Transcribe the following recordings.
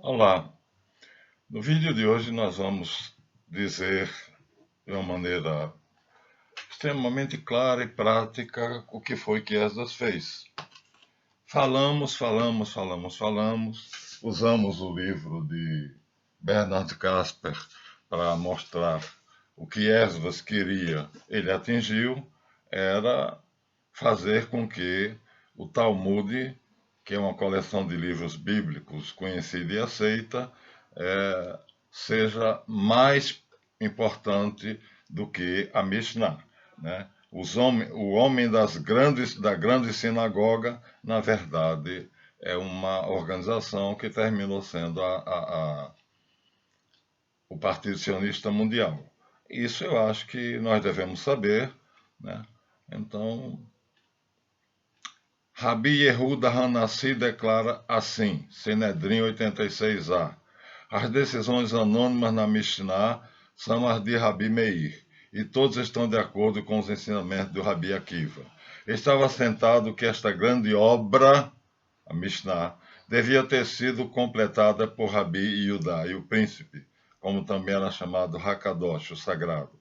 Olá, no vídeo de hoje nós vamos dizer de uma maneira extremamente clara e prática o que foi que Esdras fez. Falamos, usamos o livro de Bernard Casper para mostrar o que Esdras queria, ele atingiu, era fazer com que o Talmud, que é uma coleção de livros bíblicos conhecida e aceita, seja mais importante do que a Mishnah, né? O homem da grande sinagoga, na verdade, é uma organização que terminou sendo o Partido Sionista Mundial. Isso eu acho que nós devemos saber, né? Então, Rabi Yehuda Hanassi declara assim, Sanedrim 86a: as decisões anônimas na Mishnah são as de Rabi Meir, e todos estão de acordo com os ensinamentos do Rabi Akiva. Estava sentado que esta grande obra, a Mishnah, devia ter sido completada por Rabi Yudá, e o príncipe, como também era chamado Hakadosh, o sagrado,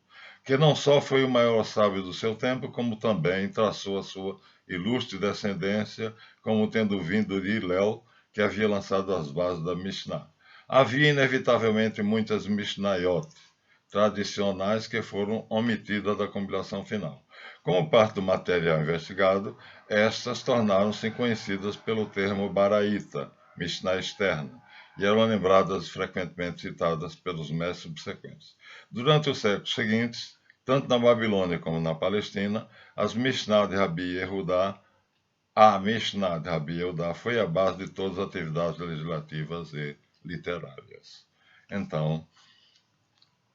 que não só foi o maior sábio do seu tempo, como também traçou a sua ilustre descendência, como tendo vindo de Hillel, que havia lançado as bases da Mishnah. Havia inevitavelmente muitas Mishnayot tradicionais que foram omitidas da compilação final. Como parte do material investigado, estas tornaram-se conhecidas pelo termo baraíta, Mishnah externa, e eram lembradas e frequentemente citadas pelos mestres subsequentes. Durante os séculos seguintes, tanto na Babilônia como na Palestina, a Mishnah de Rabi Yehudá foi a base de todas as atividades legislativas e literárias. Então,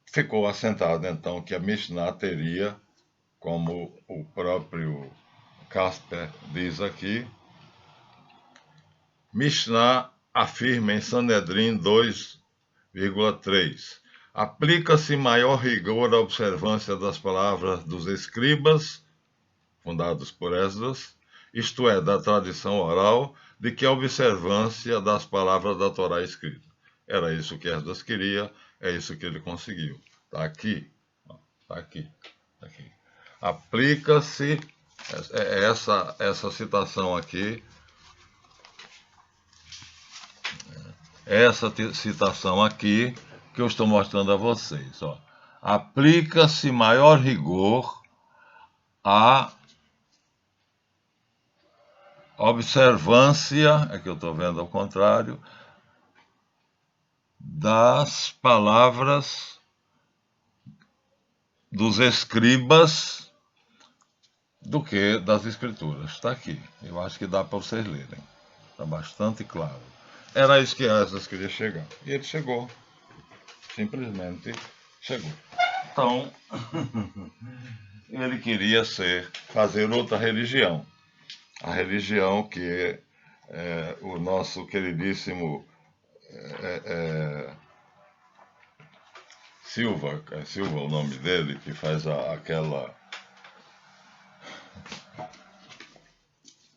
ficou assentado então que a Mishnah teria, como o próprio Casper diz aqui, Mishnah afirma em Sanedrim 2,3: aplica-se maior rigor à observância das palavras dos escribas, fundados por Esdras, isto é, da tradição oral, de que a observância das palavras da Torá escrita. Era isso que Esdras queria, é isso que ele conseguiu. Está aqui, está aqui, tá aqui. Aplica-se, essa citação aqui, que eu estou mostrando a vocês. Aplica-se maior rigor à observância, é que eu estou vendo ao contrário, das palavras dos escribas do que das escrituras. Está aqui. Eu acho que dá para vocês lerem. Está bastante claro. Era isso que Esdras queria chegar. E ele chegou. Simplesmente chegou. Então, ele queria fazer outra religião. A religião que o nosso queridíssimo Silva, é Silva o nome dele, que faz aquela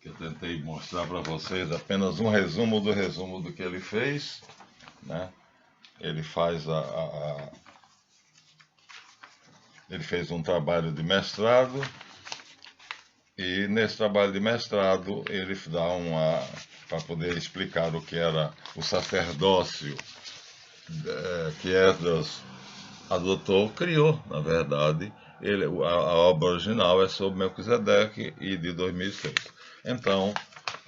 que eu tentei mostrar para vocês, apenas um resumo do que ele fez, né? Ele faz ele fez um trabalho de mestrado, e nesse trabalho de mestrado ele dá para poder explicar o que era o sacerdócio que Esdras adotou, criou, na verdade. A obra original é sobre Melquisedeque e de 2006. Então,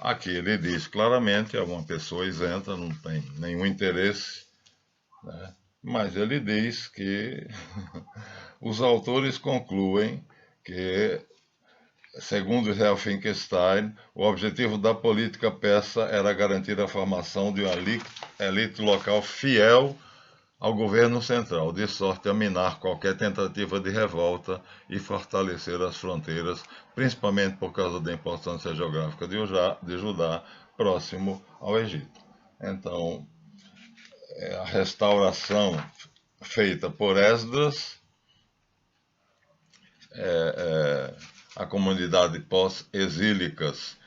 aqui ele diz claramente, é uma pessoa isenta, não tem nenhum interesse, né? Mas ele diz que os autores concluem que, segundo Israel Finkelstein, o objetivo da política persa era garantir a formação de uma elite local fiel ao governo central, de sorte a minar qualquer tentativa de revolta e fortalecer as fronteiras, principalmente por causa da importância geográfica de Judá, próximo ao Egito. Então, a restauração feita por Esdras, a comunidade pós-exílicas,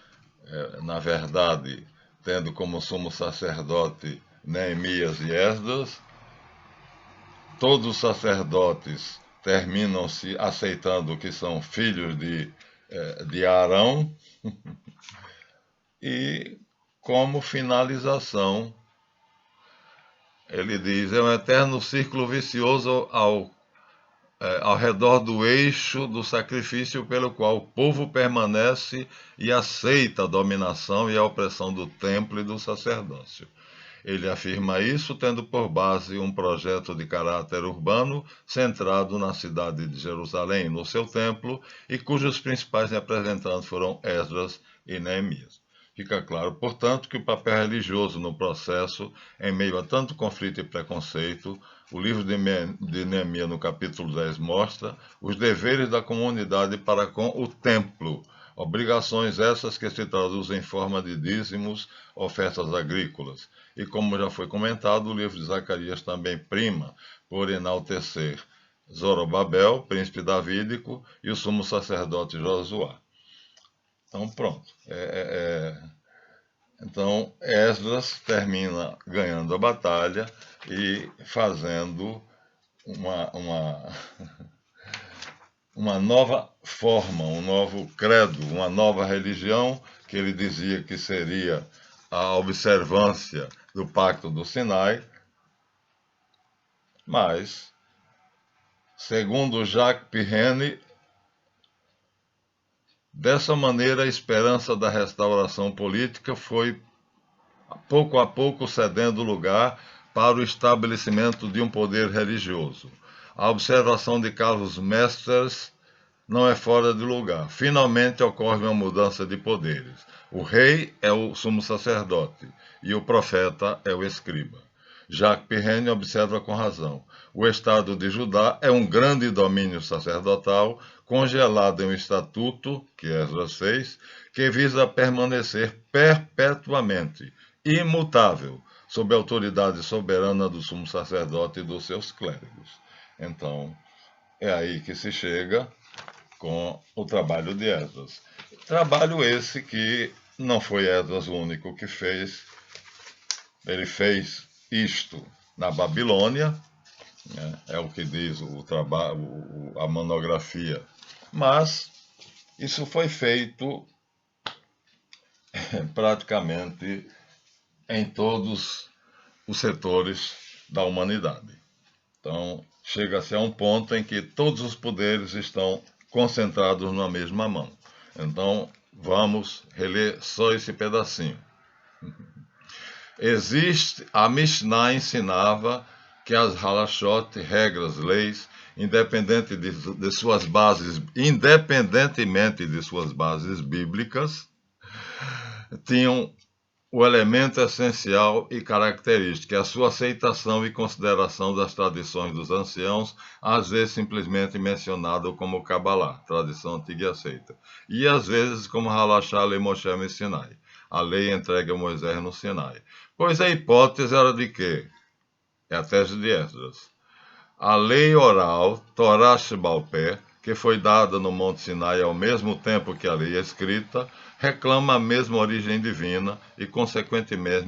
na verdade, tendo como sumo sacerdote Neemias e Esdras. Todos os sacerdotes terminam-se aceitando que são filhos de Arão. E, como finalização, ele diz: é um eterno círculo vicioso ao redor do eixo do sacrifício pelo qual o povo permanece e aceita a dominação e a opressão do templo e do sacerdócio. Ele afirma isso tendo por base um projeto de caráter urbano centrado na cidade de Jerusalém e no seu templo, e cujos principais representantes foram Esdras e Neemias. Fica claro, portanto, que o papel religioso no processo, em meio a tanto conflito e preconceito, o livro de Neemias, no capítulo 10, mostra os deveres da comunidade para com o templo, obrigações essas que se traduzem em forma de dízimos, ofertas agrícolas. E como já foi comentado, o livro de Zacarias também prima por enaltecer Zorobabel, príncipe davídico, e o sumo sacerdote Josué. Então, pronto. Então, Esdras termina ganhando a batalha e fazendo uma nova forma, um novo credo, uma nova religião, que ele dizia que seria a observância do Pacto do Sinai, mas, segundo Jacques Pirenne, dessa maneira a esperança da restauração política foi, pouco a pouco, cedendo lugar para o estabelecimento de um poder religioso. A observação de Carlos Mesters não é fora de lugar. Finalmente ocorre uma mudança de poderes. O rei é o sumo sacerdote e o profeta é o escriba. Jacques Pirenne observa com razão: o Estado de Judá é um grande domínio sacerdotal congelado em um estatuto, que Esdras fez, que visa permanecer perpetuamente, imutável, sob a autoridade soberana do sumo sacerdote e dos seus clérigos. Então, é aí que se chega com o trabalho de Esdras. Trabalho esse que não foi Esdras o único que fez. Ele fez isto na Babilônia, né? É o que diz o trabalho, a monografia. Mas isso foi feito praticamente em todos os setores da humanidade. Então, chega-se a um ponto em que todos os poderes estão concentrados na mesma mão. Então, vamos reler só esse pedacinho. A Mishnah ensinava que as halachot, regras, leis, independentemente de suas bases bíblicas, tinham o elemento essencial e característico, é a sua aceitação e consideração das tradições dos anciãos, às vezes simplesmente mencionado como Kabbalah, tradição antiga e aceita, e às vezes como Halachá Lei Moshe no Sinai, a lei entregue a Moisés no Sinai. Pois a hipótese era de quê? É a tese de Esdras. A lei oral, Torá Shebal Pé, que foi dada no Monte Sinai ao mesmo tempo que a lei escrita, reclama a mesma origem divina e, consequentemente,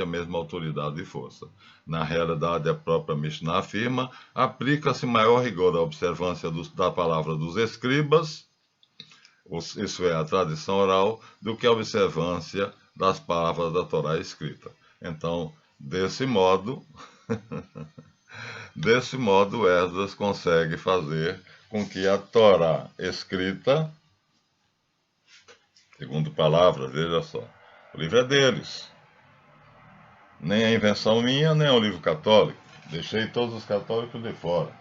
a mesma autoridade e força. Na realidade, a própria Mishnah afirma, aplica-se maior rigor à observância da palavra dos escribas, isso é, a tradição oral, do que a observância das palavras da Torá escrita. Então, desse modo, Esdras consegue fazer com que a Torá escrita, segundo palavras, veja só, o livro é deles. Nem é invenção minha, nem é um livro católico. Deixei todos os católicos de fora.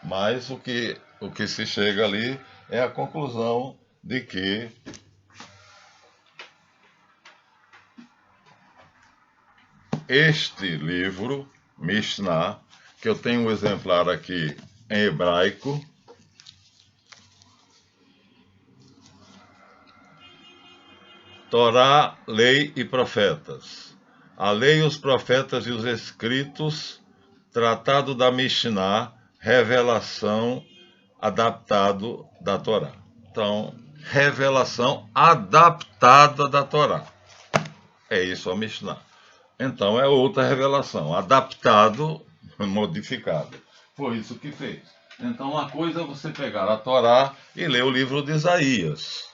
Mas o que se chega ali é a conclusão de que este livro, Mishnah, que eu tenho um exemplar aqui em hebraico, Torá, Lei e Profetas. A lei, os profetas e os escritos, tratado da Mishnah, revelação adaptado da Torá. Então, revelação adaptada da Torá. É isso a Mishnah. Então é outra revelação, adaptado, modificado. Foi isso que fez. Então uma coisa é você pegar a Torá e ler o livro de Isaías.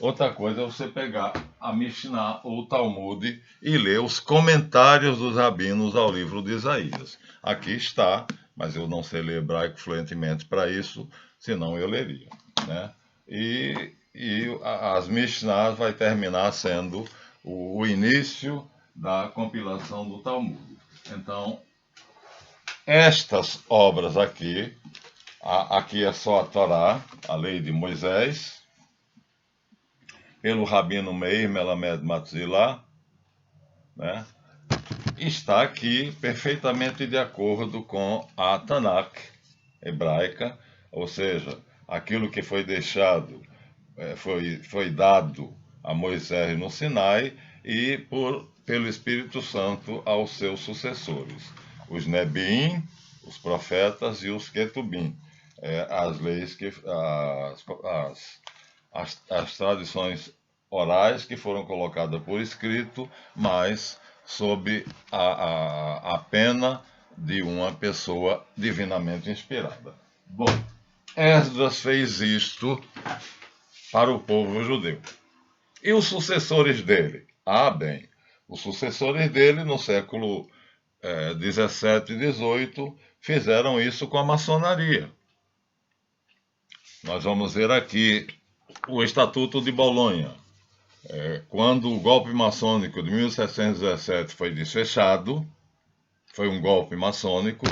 Outra coisa é você pegar a Mishnah ou o Talmud e ler os comentários dos rabinos ao livro de Isaías. Aqui está, mas eu não sei ler hebraico fluentemente para isso, senão eu leria. Né? E as Mishnahs vai terminar sendo o início da compilação do Talmud. Então, estas obras aqui, aqui é só a Torá, a lei de Moisés, pelo Rabino Meir Melamed Matzilá, né? Está aqui perfeitamente de acordo com a Tanakh hebraica, ou seja, aquilo que foi deixado, foi dado a Moisés no Sinai e pelo Espírito Santo aos seus sucessores, os Nebim, os profetas e os Ketubim, as leis que as tradições orais que foram colocadas por escrito, mas sob a pena de uma pessoa divinamente inspirada. Bom, Esdras fez isto para o povo judeu. E os sucessores dele? Ah, bem, os sucessores dele no século 17 e 18 fizeram isso com a maçonaria. Nós vamos ver aqui o Estatuto de Bolonha. Quando o golpe maçônico de 1717 foi desfechado, foi um golpe maçônico,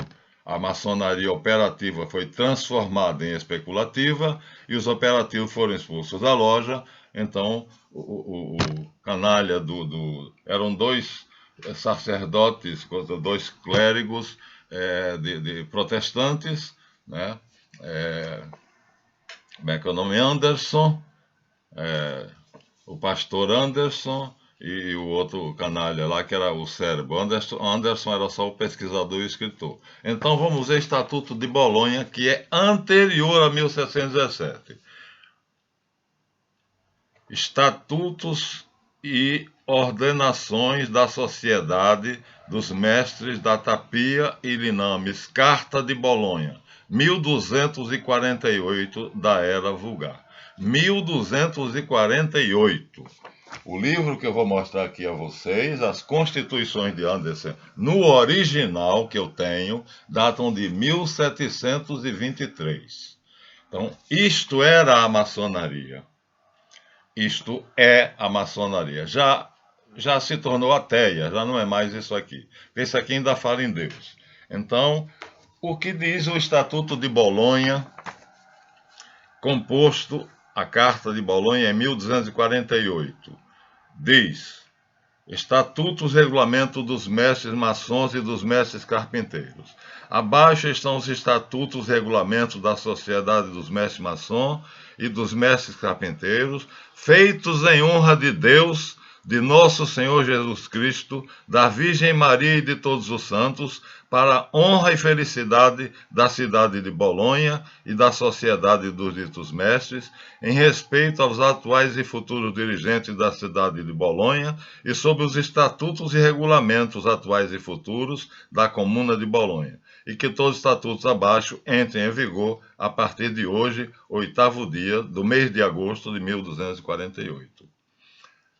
a maçonaria operativa foi transformada em especulativa e os operativos foram expulsos da loja. Então, o canalha eram dois sacerdotes, dois clérigos de protestantes, né? Como é que é o nome? Anderson, o pastor Anderson e o outro canalha lá, que era o cérebro. Anderson era só o pesquisador e o escritor. Então vamos ver o Estatuto de Bolonha, que é anterior a 1717. Estatutos e ordenações da Sociedade dos Mestres da Tapia e Linames, Carta de Bolonha, 1248 da Era Vulgar. 1248. O livro que eu vou mostrar aqui a vocês, as Constituições de Anderson, no original que eu tenho, datam de 1723. Então, isto era a maçonaria. Isto é a maçonaria. Já se tornou ateia, já não é mais isso aqui. Esse aqui ainda fala em Deus. Então, o que diz o Estatuto de Bolonha, composto, a Carta de Bolonha em 1248, diz: Estatutos e Regulamento dos Mestres Maçons e dos Mestres Carpinteiros. Abaixo estão os Estatutos e Regulamentos da Sociedade dos Mestres Maçons e dos Mestres Carpinteiros, feitos em honra de Deus, de nosso Senhor Jesus Cristo, da Virgem Maria e de todos os santos, para a honra e felicidade da cidade de Bolonha e da sociedade dos ditos mestres, em respeito aos atuais e futuros dirigentes da cidade de Bolonha e sobre os estatutos e regulamentos atuais e futuros da Comuna de Bolonha, e que todos os estatutos abaixo entrem em vigor a partir de hoje, 8º dia do mês de agosto de 1248.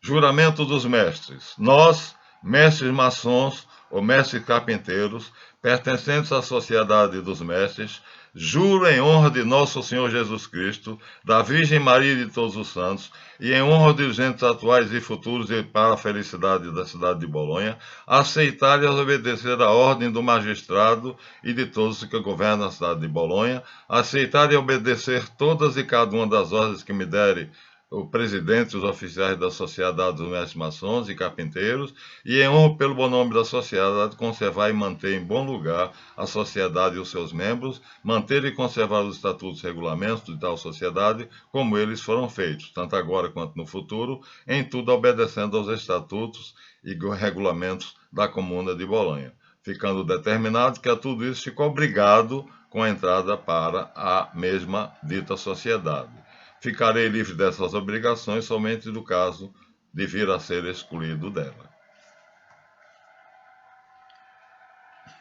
Juramento dos mestres. Nós, mestres maçons ou mestres carpinteiros, pertencentes à Sociedade dos Mestres, juro em honra de nosso Senhor Jesus Cristo, da Virgem Maria e de todos os santos, e em honra dos dirigentes atuais e futuros e para a felicidade da cidade de Bolonha, aceitar e obedecer a ordem do magistrado e de todos que governam a cidade de Bolonha, aceitar e obedecer todas e cada uma das ordens que me derem o presidente e os oficiais da Sociedade dos Mestres Maçons e Carpinteiros, e em honra pelo bom nome da sociedade, conservar e manter em bom lugar a sociedade e os seus membros, manter e conservar os estatutos e regulamentos de tal sociedade, como eles foram feitos, tanto agora quanto no futuro, em tudo obedecendo aos estatutos e regulamentos da Comuna de Bolonha, ficando determinado que a tudo isso ficou obrigado com a entrada para a mesma dita sociedade. Ficarei livre dessas obrigações somente no caso de vir a ser excluído dela.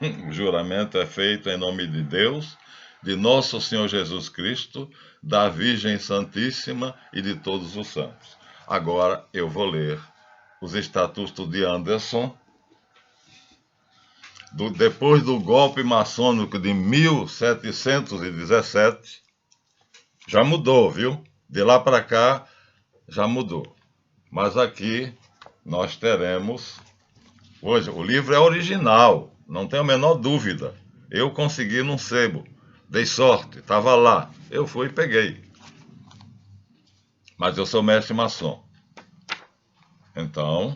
O juramento é feito em nome de Deus, de nosso Senhor Jesus Cristo, da Virgem Santíssima e de todos os santos. Agora eu vou ler os estatutos de Anderson, depois do golpe maçônico de 1717, já mudou, viu? De lá para cá, já mudou. Mas aqui nós teremos... Hoje, o livro é original, não tem a menor dúvida. Eu consegui num sebo, dei sorte, estava lá. Eu fui e peguei. Mas eu sou mestre maçom. Então,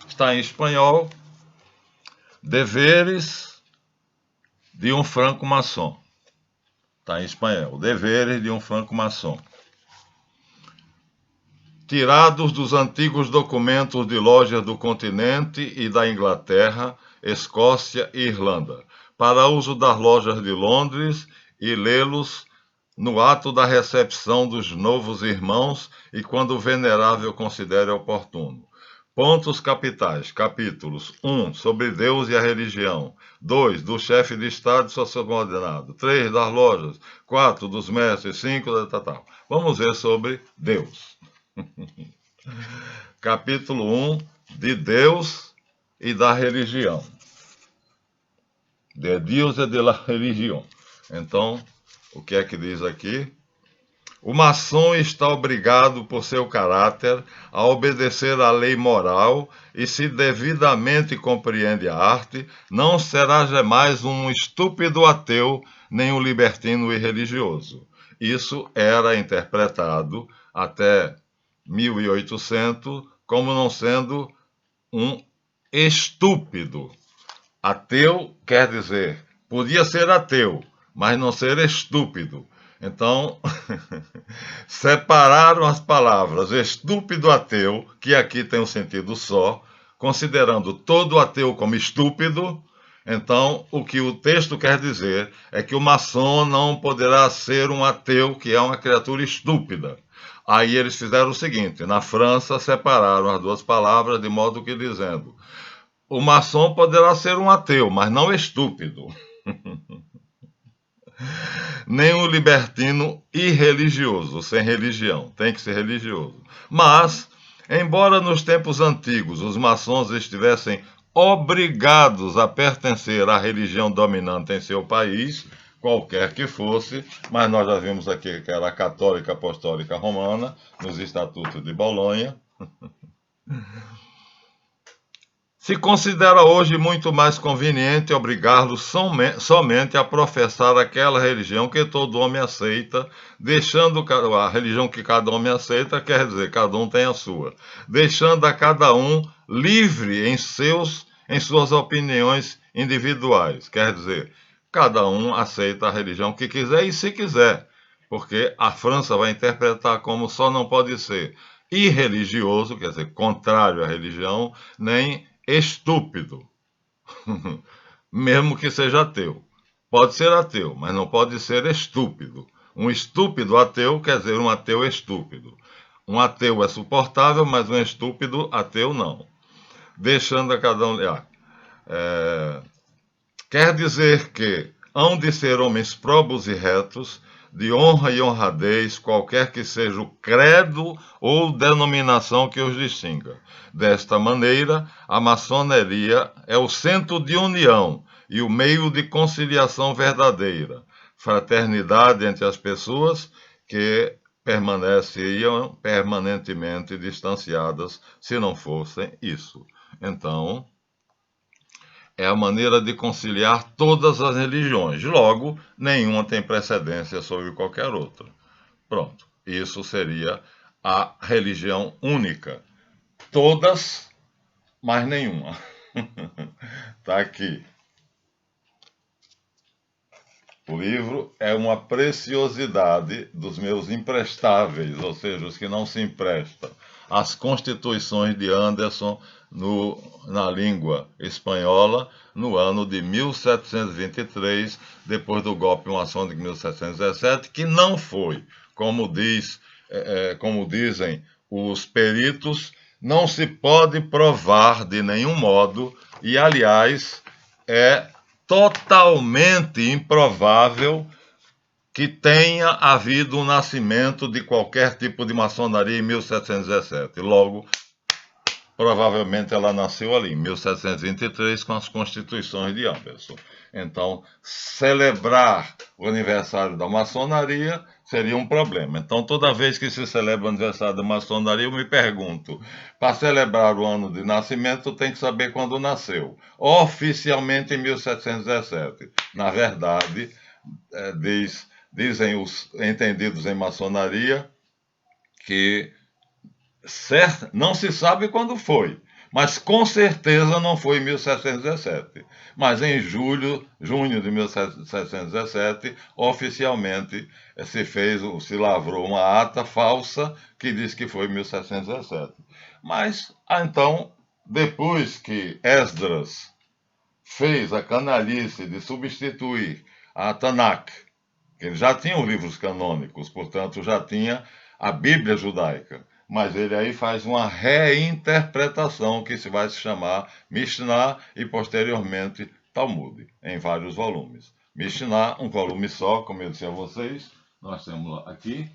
está em espanhol, Deveres de um franco-maçom. Está em espanhol, Deveres de um franco-maçom. Tirados dos antigos documentos de lojas do continente e da Inglaterra, Escócia e Irlanda, para uso das lojas de Londres e lê-los no ato da recepção dos novos irmãos e quando o venerável considere oportuno. Pontos capitais, capítulos 1, sobre Deus e a religião, 2, do chefe de Estado e seu subordinado, 3, das lojas, 4, dos mestres, 5, tal. Vamos ver sobre Deus. Capítulo 1, de Deus e da religião. De Deus e de la religião. Então, o que é que diz aqui? O maçom está obrigado, por seu caráter, a obedecer à lei moral e, se devidamente compreende a arte, não será jamais um estúpido ateu nem um libertino irreligioso. Isso era interpretado até 1800 como não sendo um estúpido. Ateu quer dizer, podia ser ateu, mas não ser estúpido. Então, separaram as palavras estúpido ateu, que aqui tem um sentido só, considerando todo ateu como estúpido. Então, o que o texto quer dizer é que o maçom não poderá ser um ateu que é uma criatura estúpida. Aí eles fizeram o seguinte, na França separaram as duas palavras de modo que dizendo, o maçom poderá ser um ateu, mas não estúpido. Nem um libertino irreligioso, sem religião, tem que ser religioso. Mas, embora nos tempos antigos os maçons estivessem obrigados a pertencer à religião dominante em seu país, qualquer que fosse, mas nós já vimos aqui que era a Católica Apostólica Romana, nos Estatutos de Bolonha, se considera hoje muito mais conveniente obrigá-los somente a professar aquela religião que todo homem aceita, deixando a religião que cada homem aceita, quer dizer, cada um tem a sua, deixando a cada um livre em suas opiniões individuais, quer dizer, cada um aceita a religião que quiser e se quiser, porque a França vai interpretar como só não pode ser irreligioso, quer dizer, contrário à religião, nem estúpido, mesmo que seja ateu. Pode ser ateu, mas não pode ser estúpido. Um estúpido ateu quer dizer um ateu estúpido. Um ateu é suportável, mas um estúpido ateu não. Deixando a cada um... Quer dizer que hão de ser homens probos e retos, de honra e honradez, qualquer que seja o credo ou denominação que os distinga. Desta maneira, a maçonaria é o centro de união e o meio de conciliação verdadeira, fraternidade entre as pessoas que permaneceriam permanentemente distanciadas se não fossem isso. Então, é a maneira de conciliar todas as religiões. Logo, nenhuma tem precedência sobre qualquer outra. Pronto, isso seria a religião única. Todas, mas nenhuma. Está aqui. O livro é uma preciosidade dos meus imprestáveis, ou seja, os que não se emprestam. As Constituições de Anderson na língua espanhola no ano de 1723, depois do golpe maçônico de 1717, que não foi, como dizem os peritos, não se pode provar de nenhum modo, e, aliás, é totalmente improvável que tenha havido um nascimento de qualquer tipo de maçonaria em 1717. Logo, provavelmente ela nasceu ali, em 1723, com as Constituições de Amberson. Então, celebrar o aniversário da maçonaria seria um problema. Então, toda vez que se celebra o aniversário da maçonaria, eu me pergunto, para celebrar o ano de nascimento, tem que saber quando nasceu. Oficialmente em 1717. Na verdade, dizem os entendidos em maçonaria que não se sabe quando foi, mas com certeza não foi em 1717. Mas em junho de 1717, oficialmente se lavrou uma ata falsa que diz que foi em 1717. Mas, então, depois que Esdras fez a canalice de substituir a Tanakh, que ele já tinha os livros canônicos, portanto já tinha a Bíblia judaica, mas ele aí faz uma reinterpretação que se vai se chamar Mishnah e posteriormente Talmud, em vários volumes. Mishnah, um volume só, como eu disse a vocês, nós temos aqui,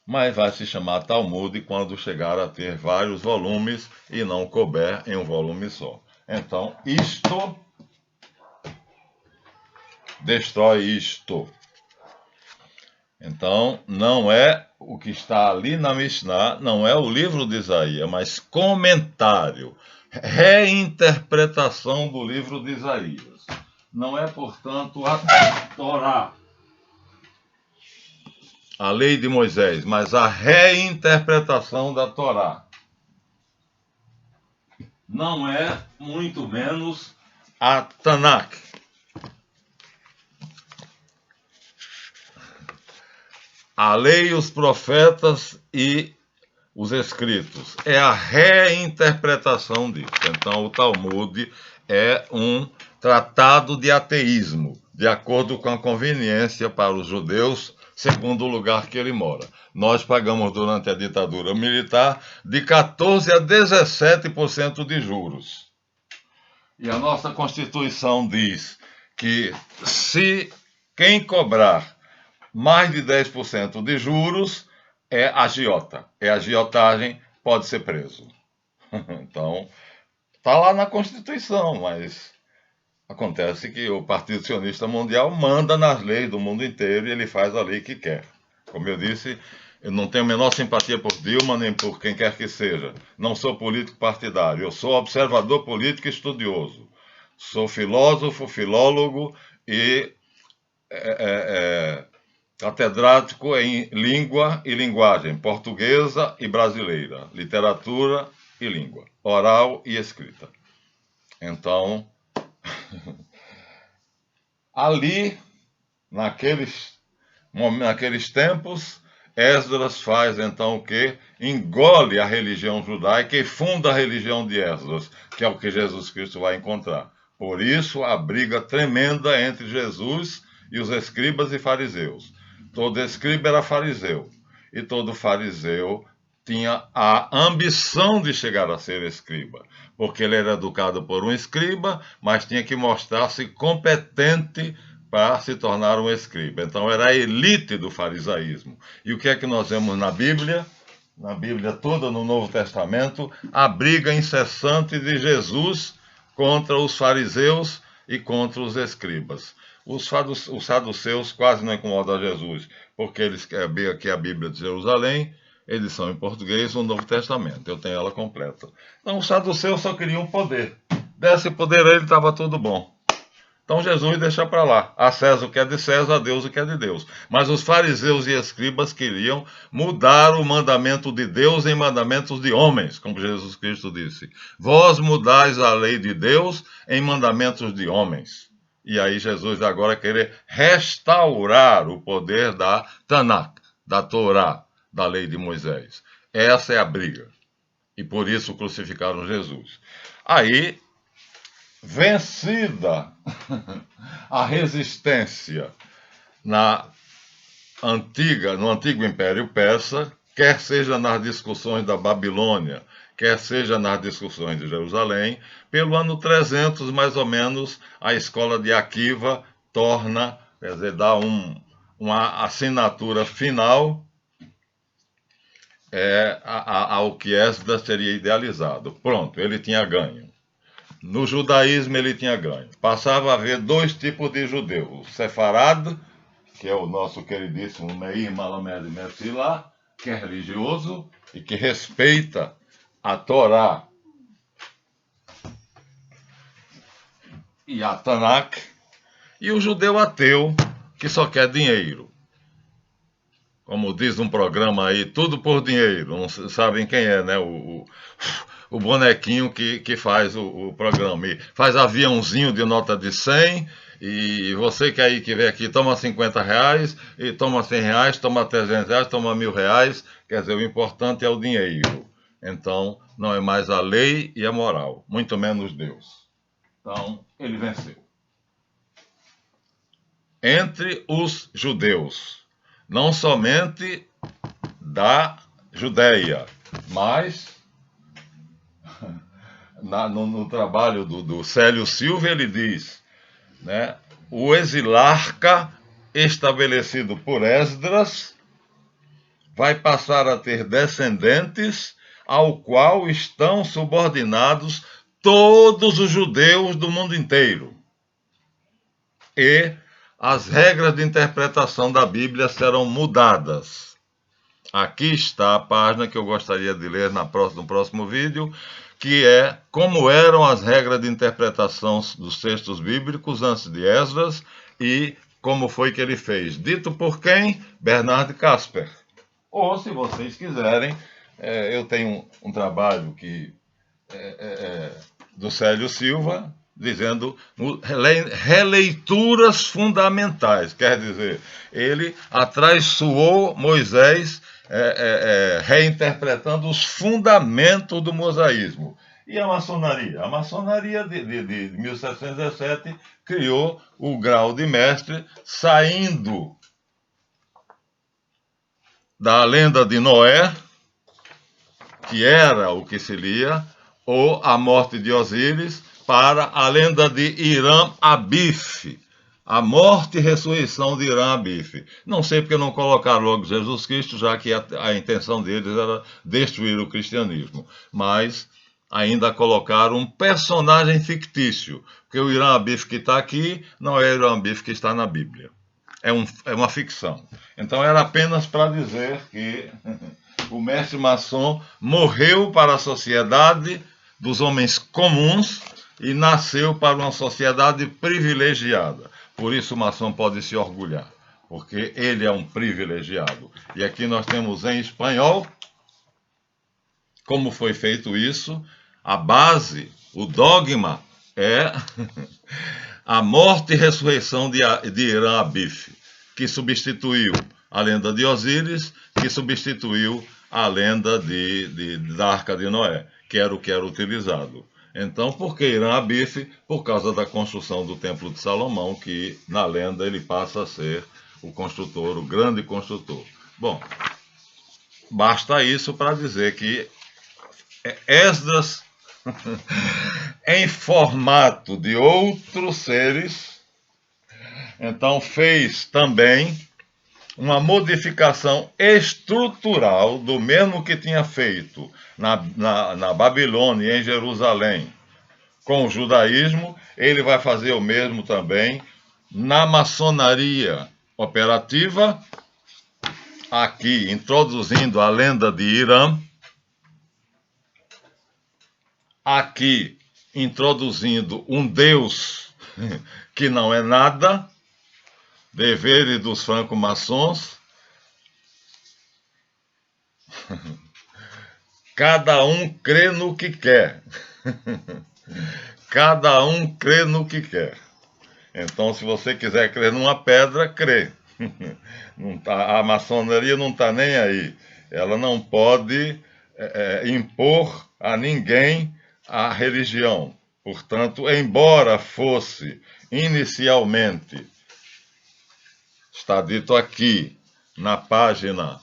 mas vai se chamar Talmud quando chegar a ter vários volumes e não couber em um volume só. Então, isto destrói isto. Então, não é o que está ali na Mishnah, não é o livro de Isaías, mas comentário, reinterpretação do livro de Isaías. Não é, portanto, a Torá, a lei de Moisés, mas a reinterpretação da Torá. Não é, muito menos, a Tanakh. A lei, os profetas e os escritos. É a reinterpretação disso. Então, o Talmud é um tratado de ateísmo, de acordo com a conveniência para os judeus, segundo o lugar que ele mora. Nós pagamos, durante a ditadura militar, de 14% a 17% de juros. E a nossa Constituição diz que se quem cobrar mais de 10% de juros é agiota. É agiotagem, pode ser preso. Então, está lá na Constituição, mas acontece que o Partido Sionista Mundial manda nas leis do mundo inteiro e ele faz a lei que quer. Como eu disse, eu não tenho a menor simpatia por Dilma nem por quem quer que seja. Não sou político partidário, eu sou observador político e estudioso. Sou filósofo, filólogo e catedrático em língua e linguagem portuguesa e brasileira, literatura e língua, oral e escrita. Então, ali, naqueles tempos, Esdras faz então o quê? Engole a religião judaica e funda a religião de Esdras, que é o que Jesus Cristo vai encontrar. Por isso, a briga tremenda entre Jesus e os escribas e fariseus. Todo escriba era fariseu, e todo fariseu tinha a ambição de chegar a ser escriba, porque ele era educado por um escriba, mas tinha que mostrar-se competente para se tornar um escriba. Então era a elite do farisaísmo. E o que é que nós vemos na Bíblia? Na Bíblia toda, no Novo Testamento, a briga incessante de Jesus contra os fariseus e contra os escribas. Os saduceus quase não incomodam Jesus, porque eles querem aqui a Bíblia de Jerusalém, edição em português, o Novo Testamento. Eu tenho ela completa. Então, os saduceus só queriam poder. Desse poder a ele, estava tudo bom. Então, Jesus deixa para lá. A César o que é de César, a Deus o que é de Deus. Mas os fariseus e escribas queriam mudar o mandamento de Deus em mandamentos de homens, como Jesus Cristo disse. Vós mudais a lei de Deus em mandamentos de homens. E aí Jesus agora querer restaurar o poder da Tanakh, da Torá, da lei de Moisés. Essa é a briga. E por isso crucificaram Jesus. Aí, vencida a resistência no antigo Império Persa, quer seja nas discussões da Babilônia, quer seja nas discussões de Jerusalém, pelo ano 300, mais ou menos, a escola de Akiva torna, quer dizer, dá uma assinatura final ao que Esdras teria idealizado. Pronto, ele tinha ganho. No judaísmo ele tinha ganho. Passava a haver dois tipos de judeus. O sefarad, que é o nosso queridíssimo Meir Malamed Messilah, que é religioso e que respeita a Torá e a Tanakh, e o judeu ateu, que só quer dinheiro. Como diz um programa aí, tudo por dinheiro. Não sabem quem é, né? O bonequinho que faz o programa. E faz aviãozinho de nota de 100, e você que aí que vem aqui toma 50 reais, e toma 100 reais, toma 300 reais, toma 1.000 reais. Quer dizer, o importante é o dinheiro. Então, não é mais a lei e a moral, muito menos Deus. Então, ele venceu. Entre os judeus, não somente da Judéia, mas no trabalho do Célio Silva ele diz, né, o exilarca estabelecido por Esdras vai passar a ter descendentes ao qual estão subordinados todos os judeus do mundo inteiro. E as regras de interpretação da Bíblia serão mudadas. Aqui está a página que eu gostaria de ler no próximo vídeo, que é como eram as regras de interpretação dos textos bíblicos antes de Esdras e como foi que ele fez. Dito por quem? Bernard Casper. Ou, se vocês quiserem, eu tenho um trabalho do Célio Silva, dizendo releituras fundamentais. Quer dizer, ele atraiçoou Moisés reinterpretando os fundamentos do mosaísmo. E a maçonaria? A maçonaria de 1717 criou o grau de mestre, saindo da lenda de Noé, que era o que se lia, ou a morte de Osíris, para a lenda de Hiram Abif, a morte e ressurreição de Hiram Abif. Não sei porque não colocaram logo Jesus Cristo, já que a intenção deles era destruir o cristianismo. Mas ainda colocaram um personagem fictício, porque o Hiram Abif que está aqui não é o Hiram Abif que está na Bíblia. É uma ficção. Então era apenas para dizer que o mestre maçom morreu para a sociedade dos homens comuns e nasceu para uma sociedade privilegiada. Por isso o maçom pode se orgulhar, porque ele é um privilegiado. E aqui nós temos em espanhol como foi feito isso. A base, o dogma é a morte e ressurreição de Hiram Abif, que substituiu a lenda de Osíris, que substituiu a lenda da Arca de Noé, que era o que era utilizado. Então, por que Hiram Abif? Por causa da construção do Templo de Salomão, que na lenda ele passa a ser o construtor, o grande construtor. Bom, basta isso para dizer que Esdras, em formato de outros seres, então fez também uma modificação estrutural do mesmo que tinha feito na Babilônia e em Jerusalém com o judaísmo. Ele vai fazer o mesmo também na maçonaria operativa, aqui introduzindo a lenda de Hiram, aqui introduzindo um Deus que não é nada, deveres dos franco-maçons. Cada um crê no que quer. Cada um crê no que quer. Então, se você quiser crer numa pedra, crê. A maçonaria não está nem aí. Ela não pode impor a ninguém a religião. Portanto, embora fosse inicialmente, está dito aqui na página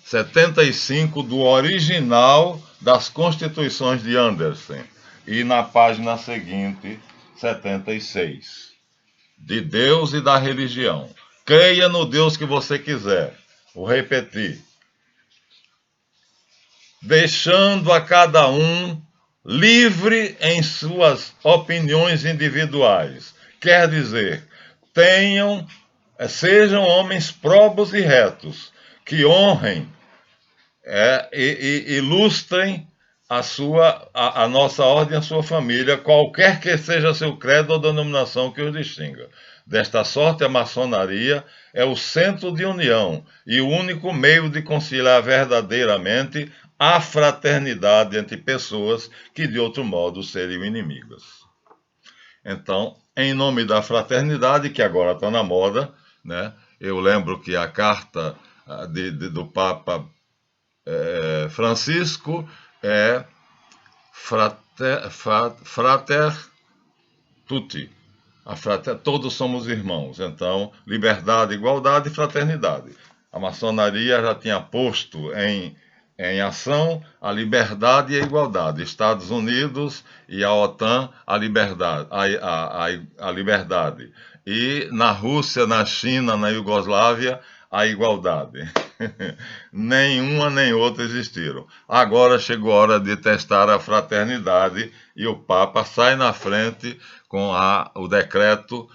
75 do original das Constituições de Anderson. E na página seguinte, 76. De Deus e da religião. Creia no Deus que você quiser. Vou repetir. Deixando a cada um livre em suas opiniões individuais. Quer dizer, sejam homens probos e retos, que honrem e ilustrem a nossa ordem, a sua família, qualquer que seja seu credo ou denominação que os distinga. Desta sorte, a maçonaria é o centro de união e o único meio de conciliar verdadeiramente a fraternidade entre pessoas que de outro modo seriam inimigas. Então, em nome da fraternidade, que agora está na moda, né? Eu lembro que a carta do Papa Francisco é frater tutti. Todos somos irmãos. Então, liberdade, igualdade e fraternidade. A maçonaria já tinha posto em ação a liberdade e a igualdade. Estados Unidos e a OTAN, a liberdade. A liberdade. E na Rússia, na China, na Iugoslávia, a igualdade. Nenhuma nem outra existiram. Agora chegou a hora de testar a fraternidade e o Papa sai na frente com o decreto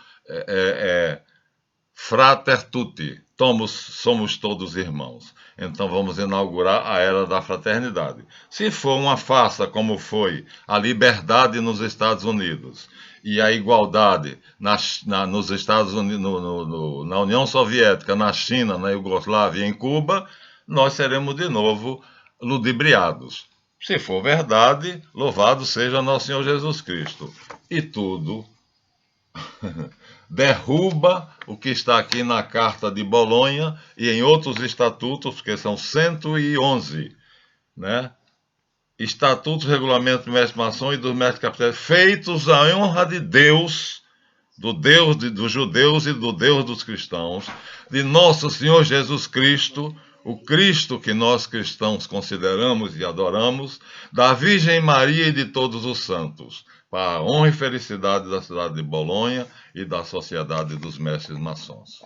Frater Tutti. Somos todos irmãos. Então vamos inaugurar a era da fraternidade. Se for uma farsa como foi a liberdade nos Estados Unidos e a igualdade nos Estados Unidos, na União Soviética, na China, na Iugoslávia e em Cuba, nós seremos de novo ludibriados. Se for verdade, louvado seja nosso Senhor Jesus Cristo. E tudo derruba o que está aqui na Carta de Bolonha e em outros estatutos, porque são 111, né? Estatutos, regulamentos do mestre maçom e dos mestres capitães, feitos à honra de Deus, dos judeus e do Deus dos cristãos, de nosso Senhor Jesus Cristo, o Cristo que nós cristãos consideramos e adoramos, da Virgem Maria e de todos os santos, para a honra e felicidade da cidade de Bolonha e da sociedade dos mestres maçons.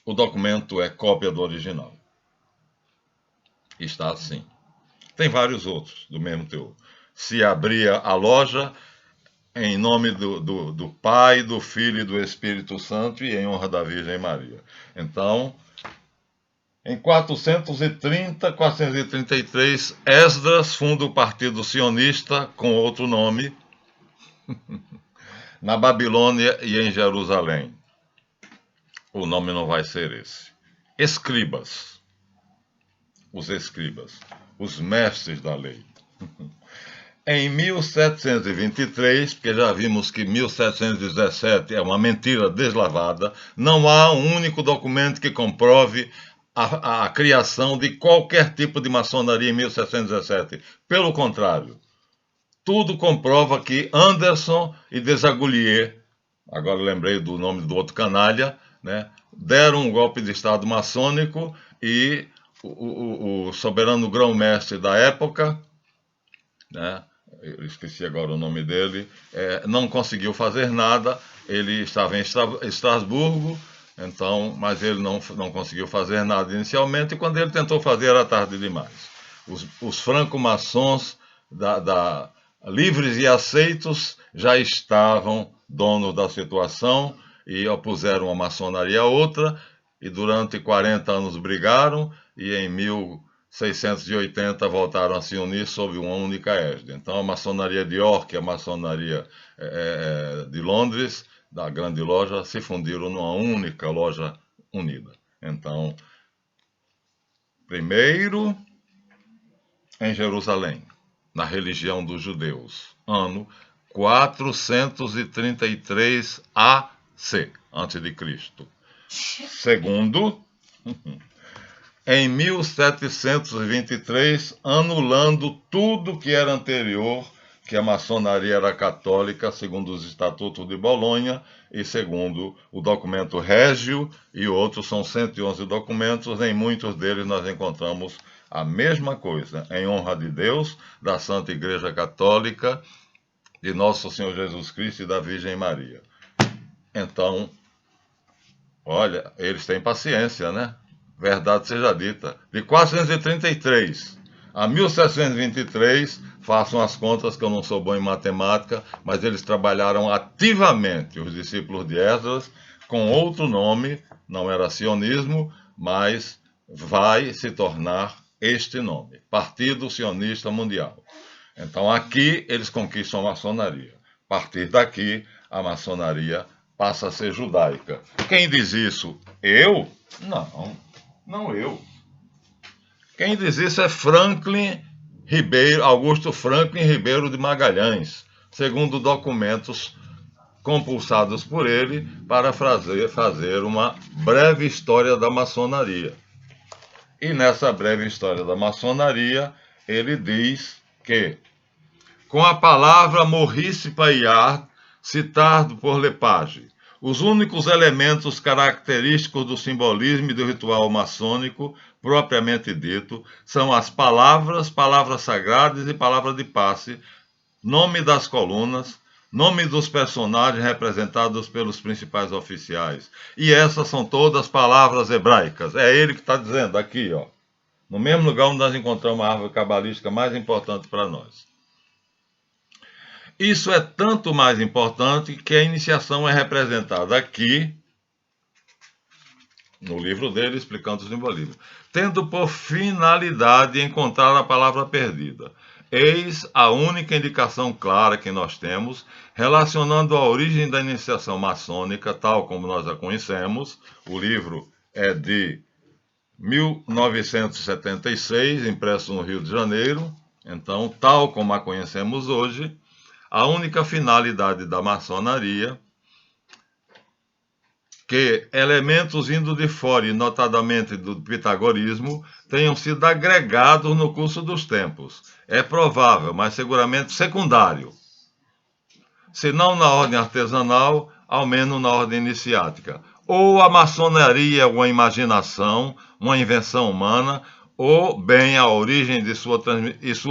O documento é cópia do original. Está assim. Tem vários outros do mesmo teor. Se abria a loja em nome do Pai, do Filho e do Espírito Santo e em honra da Virgem Maria. Então, em 433, Esdras funda o Partido Sionista com outro nome, na Babilônia e em Jerusalém. O nome não vai ser esse. Escribas. Os escribas. Os mestres da lei. Em 1723, porque já vimos que 1717 é uma mentira deslavada, não há um único documento que comprove a criação de qualquer tipo de maçonaria em 1717. Pelo contrário, tudo comprova que Anderson e Desaguliers, agora lembrei do nome do outro canalha, né, deram um golpe de Estado maçônico e o soberano grão-mestre da época, né, eu esqueci agora o nome dele, não conseguiu fazer nada. Ele estava em Estrasburgo, então, mas ele não conseguiu fazer nada inicialmente, e quando ele tentou fazer era tarde demais. Os franco-maçons livres e aceitos já estavam donos da situação e opuseram a maçonaria a outra, e durante 40 anos brigaram, e em 1680 voltaram a se unir sob uma única égide. Então a maçonaria de York e a maçonaria de Londres, da grande loja, se fundiram numa única loja unida. Então, primeiro em Jerusalém, na religião dos judeus, ano 433 AC, antes de Cristo. Segundo, em 1723, anulando tudo que era anterior, que a maçonaria era católica, segundo os estatutos de Bolonha e segundo o documento Régio, e outros são 111 documentos, em muitos deles nós encontramos a mesma coisa, em honra de Deus, da Santa Igreja Católica, de Nosso Senhor Jesus Cristo e da Virgem Maria. Então, olha, eles têm paciência, né? Verdade seja dita. De 433 a 1723, façam as contas que eu não sou bom em matemática, mas eles trabalharam ativamente, os discípulos de Esdras, com outro nome, não era sionismo, mas vai se tornar este nome, Partido Sionista Mundial. Então aqui eles conquistam a maçonaria. A partir daqui, a maçonaria passa a ser judaica. Quem diz isso? Eu? Não eu. Quem diz isso é Augusto Franklin Ribeiro de Magalhães, segundo documentos compulsados por ele para fazer uma breve história da maçonaria. E nessa breve história da maçonaria, ele diz que, com a palavra Maurice Paillard, citado por Lepage, os únicos elementos característicos do simbolismo e do ritual maçônico, propriamente dito, são as palavras, palavras sagradas e palavra de passe, nome das colunas, nome dos personagens representados pelos principais oficiais. E essas são todas palavras hebraicas. É ele que está dizendo aqui, ó, no mesmo lugar onde nós encontramos a árvore cabalística mais importante para nós. Isso é tanto mais importante que a iniciação é representada aqui, no livro dele, explicando o simbolismo, tendo por finalidade encontrar a palavra perdida. Eis a única indicação clara que nós temos, relacionando a origem da iniciação maçônica, tal como nós a conhecemos. O livro é de 1976, impresso no Rio de Janeiro. Então, tal como a conhecemos hoje, a única finalidade da maçonaria, que elementos vindo de fora, e notadamente do pitagorismo, tenham sido agregados no curso dos tempos. É provável, mas seguramente secundário. Se não na ordem artesanal, ao menos na ordem iniciática. Ou a maçonaria é uma imaginação, uma invenção humana, ou bem a origem de sua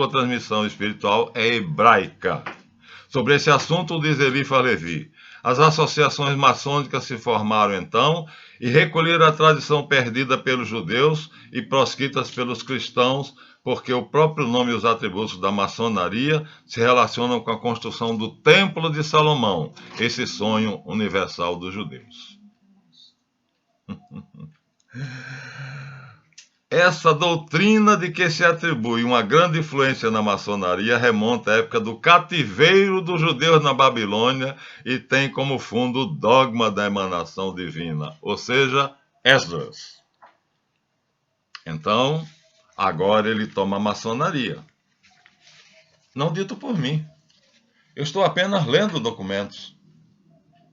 transmissão espiritual é hebraica. Sobre esse assunto, diz Eliphas Levi, as associações maçônicas se formaram então e recolheram a tradição perdida pelos judeus e proscritas pelos cristãos, porque o próprio nome e os atributos da maçonaria se relacionam com a construção do Templo de Salomão, esse sonho universal dos judeus. Essa doutrina de que se atribui uma grande influência na maçonaria remonta à época do cativeiro dos judeus na Babilônia e tem como fundo o dogma da emanação divina, ou seja, Esdras. Então, agora ele toma a maçonaria. Não dito por mim. Eu estou apenas lendo documentos.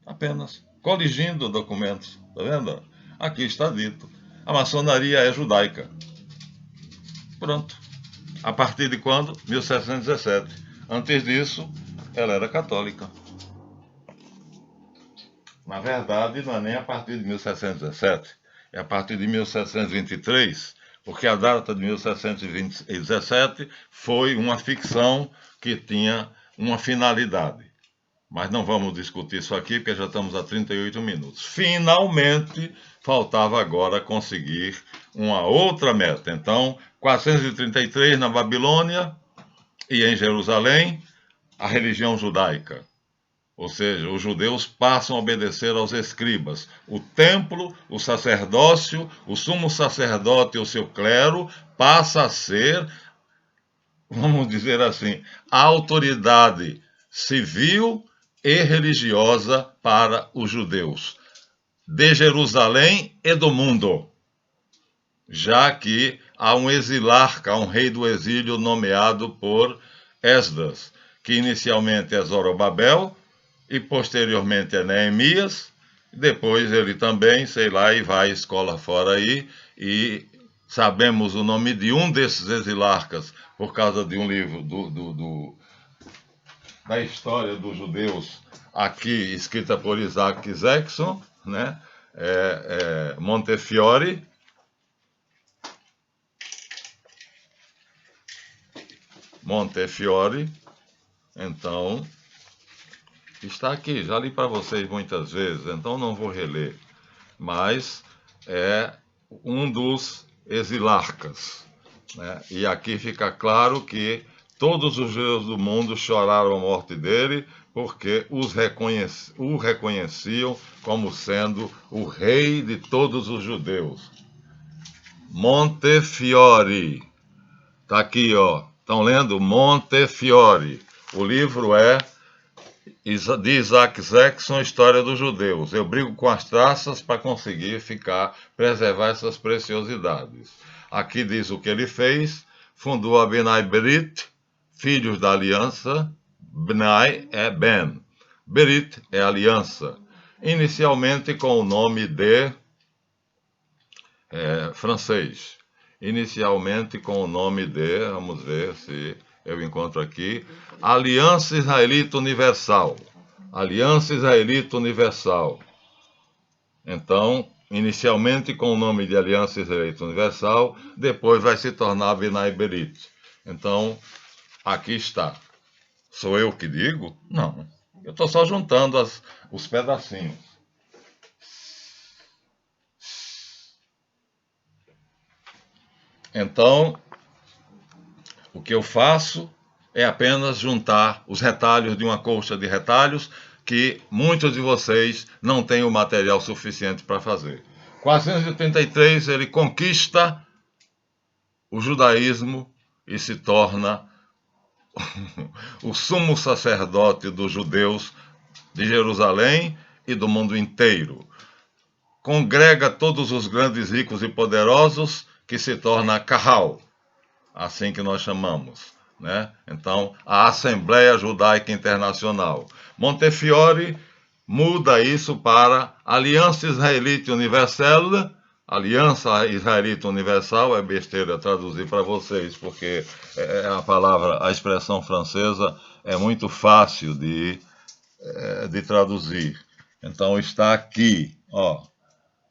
Apenas coligindo documentos. Está vendo? Aqui está dito. A maçonaria é judaica. Pronto. A partir de quando? 1717. Antes disso, ela era católica. Na verdade, não é nem a partir de 1717. É a partir de 1723, porque a data de 1717 foi uma ficção que tinha uma finalidade. Mas não vamos discutir isso aqui, porque já estamos a 38 minutos. Finalmente, faltava agora conseguir uma outra meta. Então, 433 na Babilônia e em Jerusalém, a religião judaica. Ou seja, os judeus passam a obedecer aos escribas. O templo, o sacerdócio, o sumo sacerdote e o seu clero passa a ser, vamos dizer assim, a autoridade civil e religiosa para os judeus, de Jerusalém e do mundo, já que há um exilarca, um rei do exílio nomeado por Esdras, que inicialmente é Zorobabel e posteriormente é Neemias, depois ele também, sei lá, e vai escola fora aí, e sabemos o nome de um desses exilarcas por causa de um livro da história dos judeus, aqui escrita por Isaac Jackson, né? Montefiore. Montefiore. Então, está aqui, já li para vocês muitas vezes, então não vou reler. Mas é um dos exilarcas, né? E aqui fica claro que todos os judeus do mundo choraram a morte dele, porque o reconheciam como sendo o rei de todos os judeus. Montefiore. Está aqui, ó. Estão lendo? Montefiore. O livro é de Isaac Jackson, História dos Judeus. Eu brigo com as traças para conseguir preservar essas preciosidades. Aqui diz o que ele fez. Fundou a Bnai Berit, Filhos da Aliança. Bnai é Ben. Berit é aliança. Inicialmente com o nome de francês. Inicialmente com o nome de, vamos ver se eu encontro aqui, Aliança Israelita Universal. Aliança Israelita Universal. Então, inicialmente com o nome de Aliança Israelita Universal, depois vai se tornar Bnai Berit. Então, aqui está. Sou eu que digo? Não. Eu estou só juntando os pedacinhos. Então, o que eu faço é apenas juntar os retalhos de uma colcha de retalhos que muitos de vocês não têm o material suficiente para fazer. 433 ele conquista o judaísmo e se torna o sumo sacerdote dos judeus de Jerusalém e do mundo inteiro. Congrega todos os grandes, ricos e poderosos que se torna Kahal, assim que nós chamamos, né? Então, a Assembleia Judaica Internacional. Montefiore muda isso para Aliança Israelita Universal. Aliança Israelita Universal é besteira traduzir para vocês, porque a expressão francesa é muito fácil de traduzir. Então está aqui, ó,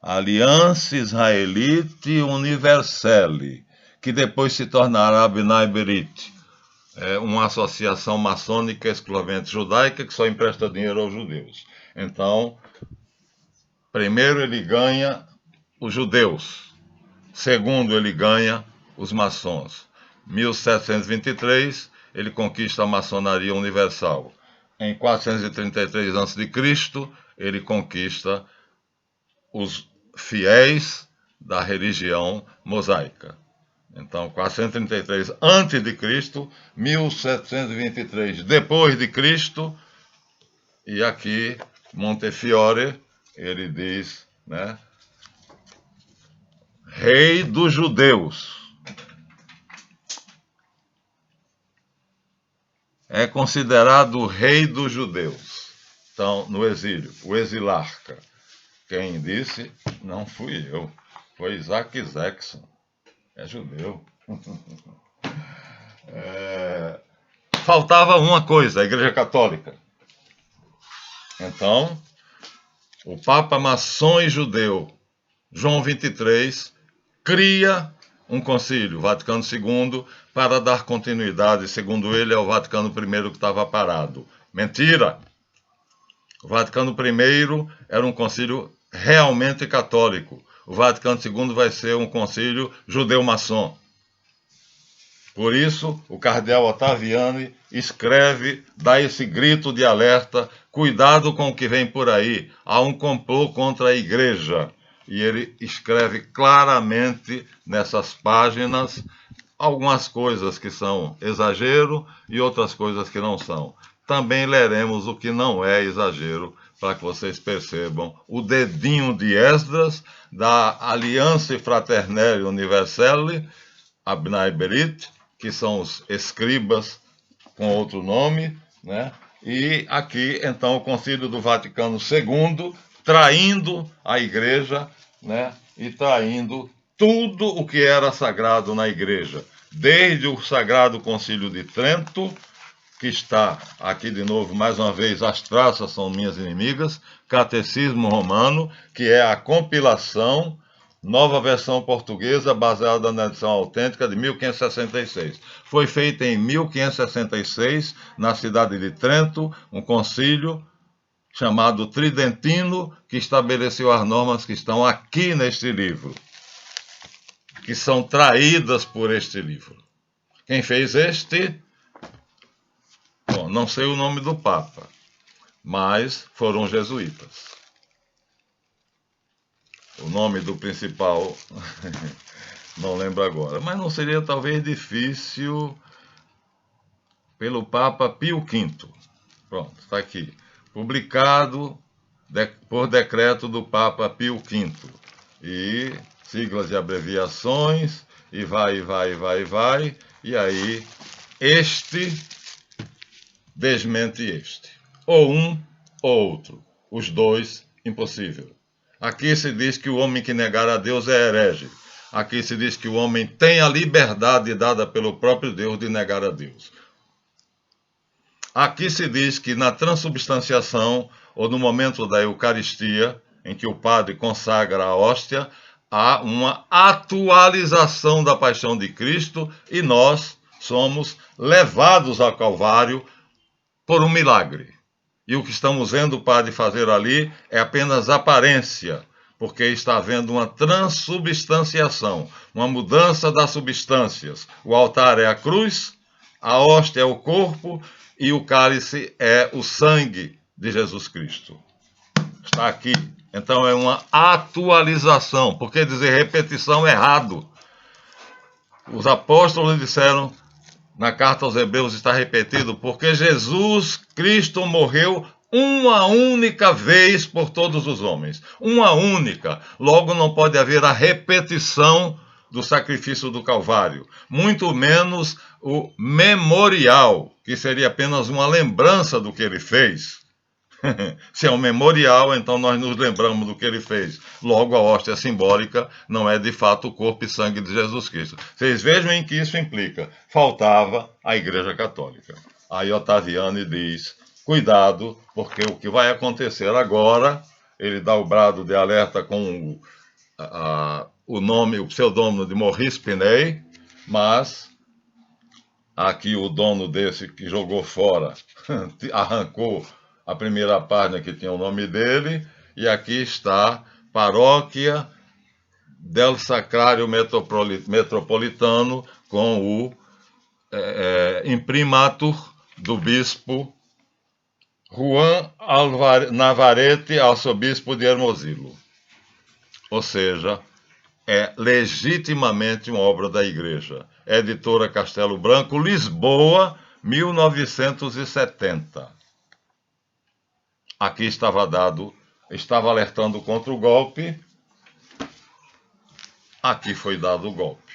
Aliança Israelita Universelle, que depois se tornará Bnai Berit, uma associação maçônica exclusivamente judaica que só empresta dinheiro aos judeus. Então, primeiro ele ganha os judeus, segundo ele ganha os maçons. 1723 ele conquista a maçonaria universal. Em 433 a.C., ele conquista os fiéis da religião mosaica. Então, 433 a.C., 1723 depois de Cristo, e aqui Montefiore, ele diz, né, rei dos judeus. É considerado o rei dos judeus. Então, no exílio, o exilarca. Quem disse não fui eu, foi Isaac Jackson. É judeu. Faltava uma coisa, a Igreja Católica. Então, o Papa maçom e judeu, João XXIII, cria um concílio, Vaticano II, para dar continuidade, segundo ele, ao Vaticano I que estava parado. Mentira! O Vaticano I era um concílio realmente católico. O Vaticano II vai ser um concílio judeu-maçom. Por isso, o cardeal Ottaviani escreve, dá esse grito de alerta, cuidado com o que vem por aí, há um complô contra a igreja. E ele escreve claramente nessas páginas algumas coisas que são exagero e outras coisas que não são. Também leremos o que não é exagero, para que vocês percebam o dedinho de Esdras, da Aliança Fraternelle Universelle, Bnai Berit, que são os escribas com outro nome, né? E aqui, então, o Concílio do Vaticano II, traindo a igreja, né? E traindo tudo o que era sagrado na igreja, desde o Sagrado Concílio de Trento que está aqui de novo, mais uma vez, As Traças São Minhas Inimigas, Catecismo Romano, que é a compilação, nova versão portuguesa, baseada na edição autêntica de 1566. Foi feita em 1566, na cidade de Trento, um concílio chamado Tridentino, que estabeleceu as normas que estão aqui neste livro, que são traídas por este livro. Quem fez este? Bom, não sei o nome do Papa, mas foram jesuítas. O nome do principal, não lembro agora, mas não seria talvez difícil, pelo Papa Pio V. Pronto, está aqui. Publicado por decreto do Papa Pio V. E siglas e abreviações, e vai, e aí este desmente este. Ou um ou outro. Os dois, impossível. Aqui se diz que o homem que negar a Deus é herege. Aqui se diz que o homem tem a liberdade dada pelo próprio Deus de negar a Deus. Aqui se diz que na transubstanciação, ou no momento da Eucaristia, em que o padre consagra a hóstia, há uma atualização da paixão de Cristo e nós somos levados ao Calvário por um milagre. E o que estamos vendo o padre fazer ali é apenas aparência, porque está havendo uma transubstanciação, uma mudança das substâncias. O altar é a cruz, a hóstia é o corpo e o cálice é o sangue de Jesus Cristo. Está aqui. Então é uma atualização, porque dizer repetição é errado. Os apóstolos disseram, na carta aos Hebreus está repetido, porque Jesus Cristo morreu uma única vez por todos os homens. Uma única. Logo não pode haver a repetição do sacrifício do Calvário. Muito menos o memorial, que seria apenas uma lembrança do que ele fez. Se é um memorial, então nós nos lembramos do que ele fez. Logo, a hóstia simbólica não é de fato o corpo e sangue de Jesus Cristo. Vocês vejam em que isso implica. Faltava a Igreja Católica. Aí Ottaviani diz, cuidado, porque o que vai acontecer agora, ele dá o brado de alerta com o nome, o pseudônimo de Maurice Pinay, mas aqui o dono desse que jogou fora, arrancou a primeira página que tinha o nome dele, e aqui está Paróquia del Sacrário Metropolitano com o imprimatur do bispo Juan Navarrete, arcebispo de Hermosillo. Ou seja, é legitimamente uma obra da Igreja. Editora Castelo Branco, Lisboa, 1970. Aqui estava alertando contra o golpe, aqui foi dado o golpe.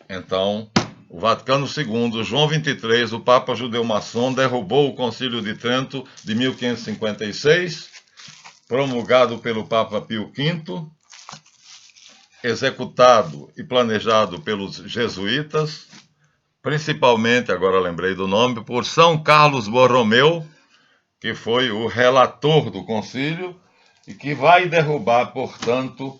Então, o Vaticano II, João XXIII, o Papa judeu-maçom, derrubou o Concílio de Trento de 1556, promulgado pelo Papa Pio V, executado e planejado pelos jesuítas, principalmente, agora lembrei do nome, por São Carlos Borromeu, que foi o relator do concílio, e que vai derrubar, portanto,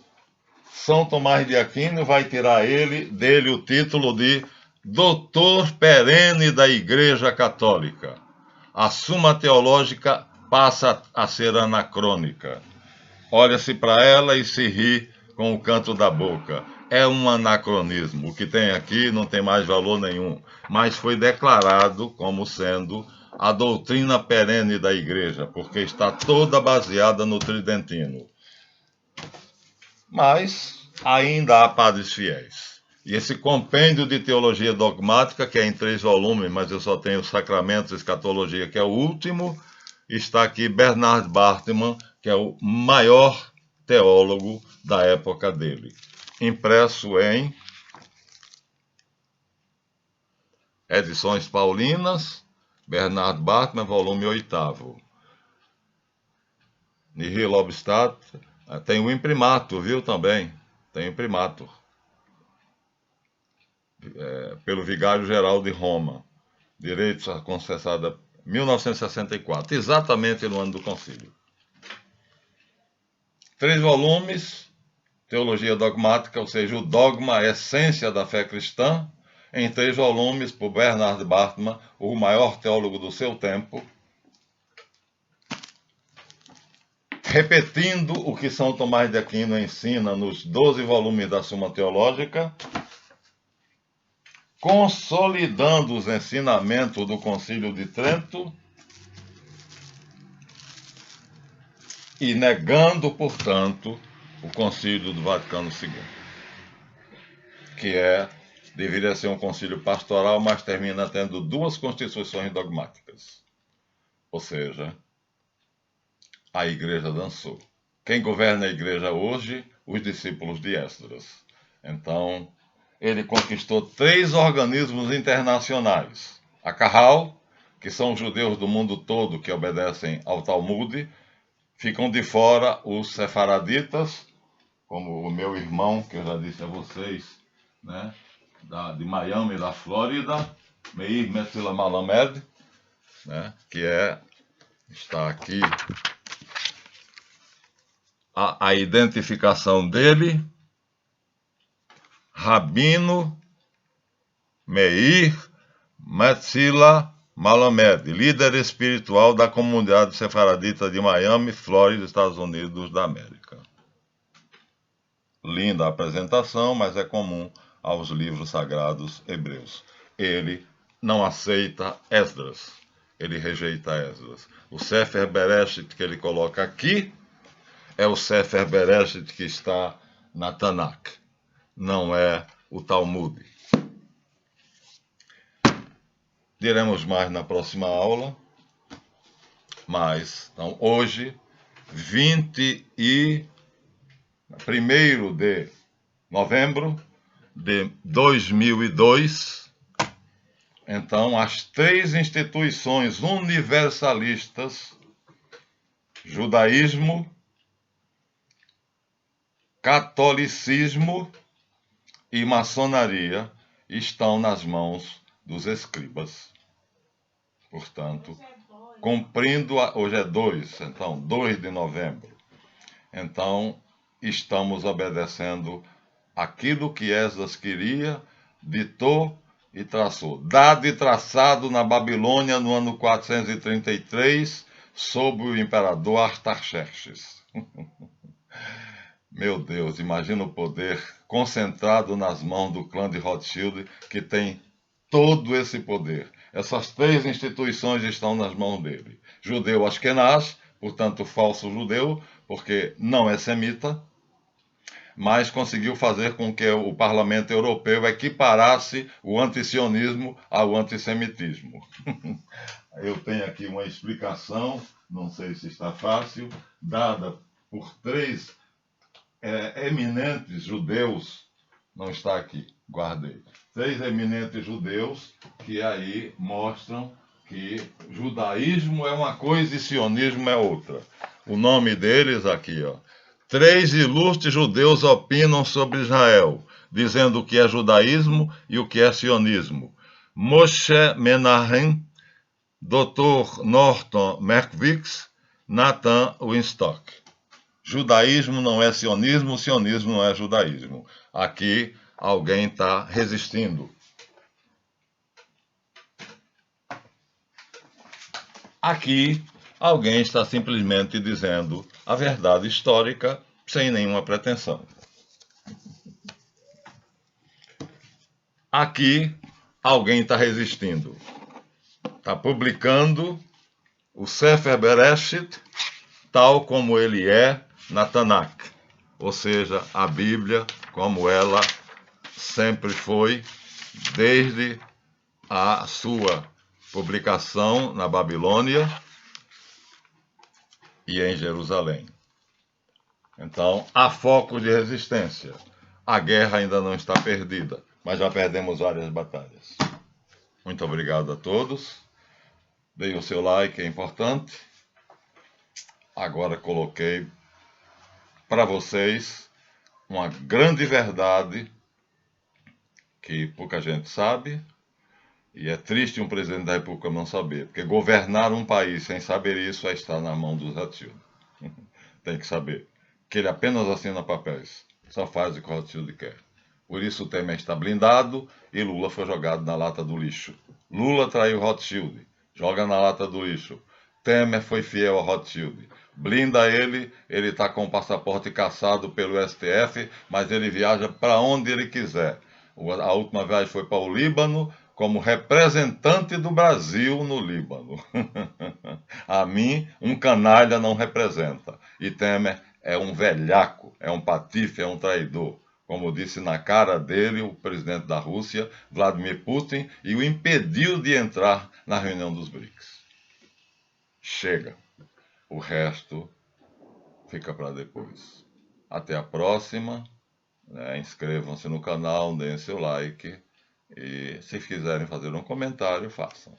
São Tomás de Aquino, vai tirar dele o título de Doutor Perene da Igreja Católica. A Suma Teológica passa a ser anacrônica. Olha-se para ela e se ri com o canto da boca. É um anacronismo. O que tem aqui não tem mais valor nenhum, mas foi declarado como sendo a doutrina perene da Igreja, porque está toda baseada no Tridentino. Mas ainda há padres fiéis. E esse compêndio de teologia dogmática, que é em 3 volumes, mas eu só tenho Sacramentos e Escatologia, que é o último, está aqui Bernard Bartman, que é o maior teólogo da época dele. Impresso em Edições Paulinas, Bernard Bartman, volume 8º. Nihil obstat, tem o imprimatur, viu, também. Tem o imprimatur. Pelo Vigário-Geral de Roma, Direitos confessada 1964, exatamente no ano do concílio. 3 volumes, Teologia Dogmática, ou seja, o dogma, a essência da fé cristã, em 3 volumes, por Bernard Bartman, o maior teólogo do seu tempo, repetindo o que São Tomás de Aquino ensina nos 12 volumes da Suma Teológica, consolidando os ensinamentos do Concílio de Trento e negando, portanto, o Concílio do Vaticano II, que deveria ser um concílio pastoral, mas termina tendo 2 constituições dogmáticas. Ou seja, a igreja dançou. Quem governa a igreja hoje? Os discípulos de Esdras. Então, ele conquistou 3 organismos internacionais. A Kahal, que são os judeus do mundo todo que obedecem ao Talmud. Ficam de fora os sefaraditas, como o meu irmão, que eu já disse a vocês, né, de Miami, da Flórida, Meir Messila Malamed, né, que está aqui a identificação dele, Rabino Meir Messila Malamed, líder espiritual da comunidade sefaradita de Miami, Flórida, Estados Unidos da América. Linda a apresentação, mas é comum aos livros sagrados hebreus. Ele não aceita Esdras, ele rejeita Esdras. O Sefer Bereshit que ele coloca aqui é o Sefer Bereshit que está na Tanakh, não é o Talmud. Diremos mais na próxima aula, mas então, hoje, 1º de novembro de 2002, então as 3 instituições universalistas, judaísmo, catolicismo e maçonaria, estão nas mãos dos escribas. Portanto, cumprindo, hoje é 2, então 2 de novembro. Então, estamos obedecendo aquilo que Esdras queria, ditou e traçou. Dado e traçado na Babilônia no ano 433, sob o imperador Artaxerxes. Meu Deus, imagina o poder concentrado nas mãos do clã de Rothschild, que tem todo esse poder. Essas 3 instituições estão nas mãos dele. Judeu Ashkenaz, portanto falso judeu, porque não é semita, mas conseguiu fazer com que o parlamento europeu equiparasse o antisionismo ao antissemitismo. Eu tenho aqui uma explicação, não sei se está fácil, dada por 3 eminentes judeus, não está aqui, guardei. 3 eminentes judeus que aí mostram que judaísmo é uma coisa e sionismo é outra. O nome deles aqui, ó. 3 ilustres judeus opinam sobre Israel, dizendo o que é judaísmo e o que é sionismo. Moshe Menahem, Dr. Norton Merkowitz, Nathan Winstock. Judaísmo não é sionismo, sionismo não é judaísmo. Aqui alguém está resistindo. Aqui alguém está simplesmente dizendo a verdade histórica sem nenhuma pretensão. Aqui alguém está resistindo. Está publicando o Sefer Bereshit tal como ele é na Tanakh, ou seja, a Bíblia como ela sempre foi desde a sua publicação na Babilônia e em Jerusalém. Então, há foco de resistência. A guerra ainda não está perdida, mas já perdemos várias batalhas. Muito obrigado a todos. Deem o seu like, é importante. Agora coloquei para vocês uma grande verdade que pouca gente sabe, E é triste um presidente da República não saber, porque governar um país sem saber isso é estar na mão do Rothschild. Tem que saber que ele apenas assina papéis, só faz o que o Rothschild quer. Por isso o Temer está blindado e Lula foi jogado na lata do lixo. Lula traiu Rothschild, joga na lata do lixo. Temer foi fiel a Rothschild. Blinda ele está com o passaporte cassado pelo STF, mas ele viaja para onde ele quiser. A última viagem foi para o Líbano, como representante do Brasil no Líbano. A mim, um canalha não representa. E Temer é um velhaco, é um patife, é um traidor. Como disse na cara dele o presidente da Rússia, Vladimir Putin, e o impediu de entrar na reunião dos BRICS. Chega. O resto fica para depois. Até a próxima. Inscrevam-se no canal, deem seu like. E se quiserem fazer um comentário, façam.